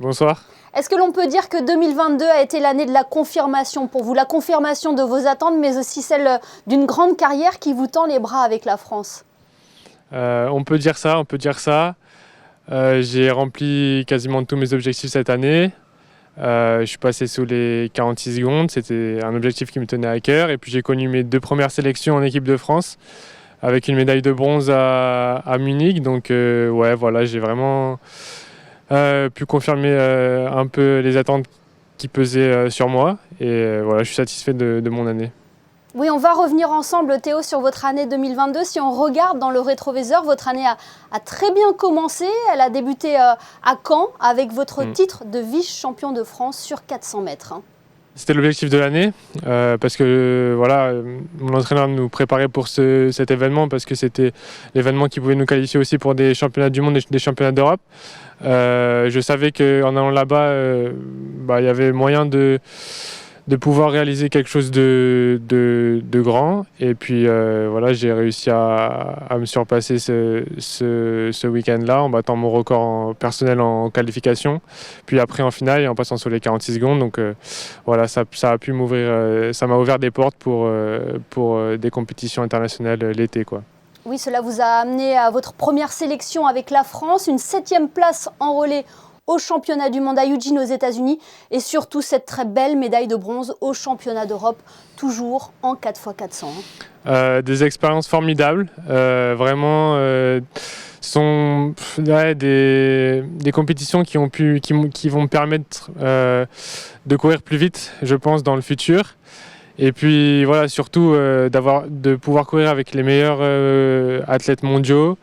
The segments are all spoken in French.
Bonsoir. Est-ce que l'on peut dire que 2022 a été l'année de la confirmation pour vous, la confirmation de vos attentes, mais aussi celle d'une grande carrière qui vous tend les bras avec la France? On peut dire ça. J'ai rempli quasiment tous mes objectifs cette année. Je suis passé sous les 46 secondes, c'était un objectif qui me tenait à cœur. Et puis j'ai connu mes 2 premières sélections en équipe de France avec une médaille de bronze à Munich. Donc ouais, voilà, j'ai vraiment pu confirmer un peu les attentes qui pesaient sur moi. Et voilà, je suis satisfait de mon année. Oui, on va revenir ensemble, Théo, sur votre année 2022. Si on regarde dans le rétroviseur, votre année a très bien commencé. Elle a débuté à Caen avec votre titre de vice-champion de France sur 400 mètres. C'était l'objectif de l'année parce que voilà, mon entraîneur nous préparait pour cet événement parce que c'était l'événement qui pouvait nous qualifier aussi pour des championnats du monde et des championnats d'Europe. Je savais qu'en allant là-bas, il y avait moyen de pouvoir réaliser quelque chose de grand. Et puis voilà, j'ai réussi à me surpasser ce week-end-là en battant mon record personnel en qualification. Puis après en finale et en passant sur les 46 secondes. Donc voilà, ça a pu m'ouvrir, ça m'a ouvert des portes pour des compétitions internationales l'été, quoi. Oui, cela vous a amené à votre première sélection avec la France, une 7e place en relais au championnat du monde à Eugene aux États-Unis et surtout cette très belle médaille de bronze au championnat d'Europe, toujours en 4x400. Des expériences formidables, vraiment sont des compétitions qui vont me permettre de courir plus vite, je pense, dans le futur. Et puis voilà, surtout de pouvoir courir avec les meilleurs athlètes mondiaux.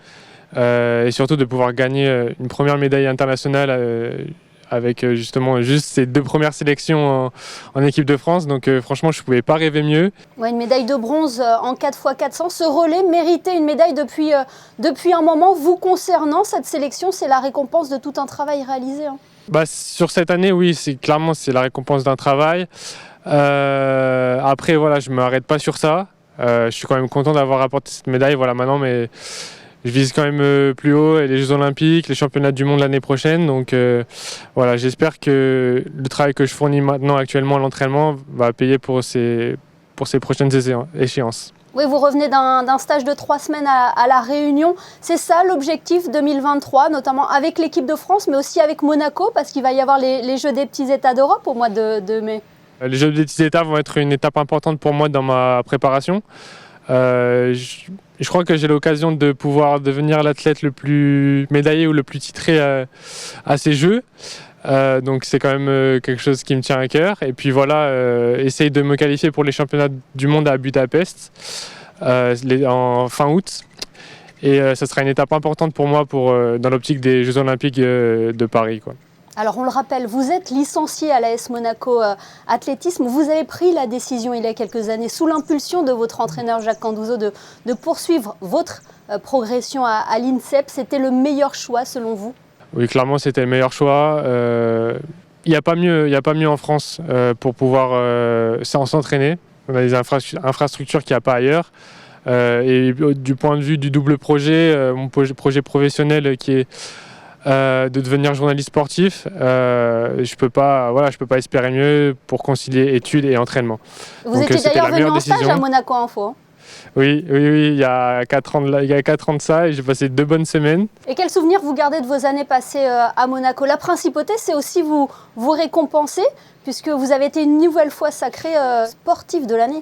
Et surtout de pouvoir gagner une première médaille internationale avec justement ces 2 premières sélections en équipe de France. Donc franchement, je ne pouvais pas rêver mieux. Ouais, une médaille de bronze en 4x400. Ce relais méritait une médaille depuis un moment. Vous concernant, cette sélection, c'est la récompense de tout un travail réalisé. Sur cette année, oui, c'est la récompense d'un travail. Après, voilà, je ne m'arrête pas sur ça. Je suis quand même content d'avoir apporté cette médaille. Voilà, maintenant, mais je vise quand même plus haut, et les Jeux Olympiques, les championnats du monde l'année prochaine. Donc voilà, j'espère que le travail que je fournis maintenant actuellement à l'entraînement va payer pour ces prochaines échéances. Oui, vous revenez d'un stage de 3 semaines à La Réunion. C'est ça l'objectif 2023, notamment avec l'équipe de France, mais aussi avec Monaco, parce qu'il va y avoir les Jeux des petits États d'Europe au mois de mai. Les Jeux des petits États vont être une étape importante pour moi dans ma préparation. Je crois que j'ai l'occasion de pouvoir devenir l'athlète le plus médaillé ou le plus titré à ces Jeux. Donc c'est quand même quelque chose qui me tient à cœur. Et puis voilà, essayer de me qualifier pour les championnats du monde à Budapest en fin août. Et ça sera une étape importante pour moi dans l'optique des Jeux Olympiques de Paris, quoi. Alors on le rappelle, vous êtes licencié à l'AS Monaco Athlétisme. Vous avez pris la décision il y a quelques années, sous l'impulsion de votre entraîneur Jacques Candouzo, de poursuivre votre progression à l'INSEP. C'était le meilleur choix selon vous? Oui, clairement c'était le meilleur choix. Il n'y a pas mieux en France pour pouvoir s'entraîner. On a des infrastructures qu'il n'y a pas ailleurs. Et du point de vue du double projet, mon projet professionnel qui est de devenir journaliste sportif, je peux pas espérer mieux pour concilier études et entraînement. Vous étiez d'ailleurs venu en stage à Monaco Info. Oui, il y a 4 ans de ça, et j'ai passé 2 bonnes semaines. Et quel souvenir vous gardez de vos années passées à Monaco? La principauté, c'est aussi vous récompenser, puisque vous avez été une nouvelle fois sacré sportif de l'année.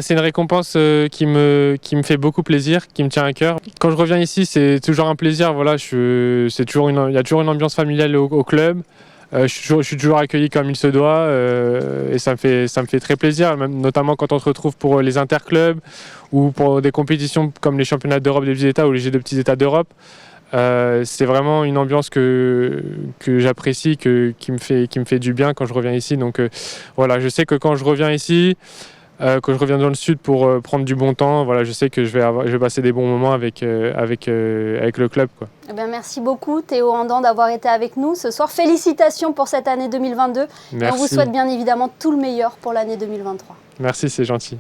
C'est une récompense qui me fait beaucoup plaisir, qui me tient à cœur. Quand je reviens ici, c'est toujours un plaisir. Voilà, il y a toujours une ambiance familiale au club. Je suis toujours accueilli comme il se doit et ça me fait très plaisir, même, notamment quand on se retrouve pour les interclubs ou pour des compétitions comme les championnats d'Europe des petits États ou les Jeux des petits États d'Europe. C'est vraiment une ambiance que j'apprécie, qui me fait du bien quand je reviens ici. Donc voilà, je sais que quand je reviens ici, quand je reviens dans le sud pour prendre du bon temps, voilà, je sais que je vais passer des bons moments avec le club, quoi. Eh bien, merci beaucoup Théo Andan d'avoir été avec nous ce soir. Félicitations pour cette année 2022. Merci. Et on vous souhaite bien évidemment tout le meilleur pour l'année 2023. Merci, c'est gentil.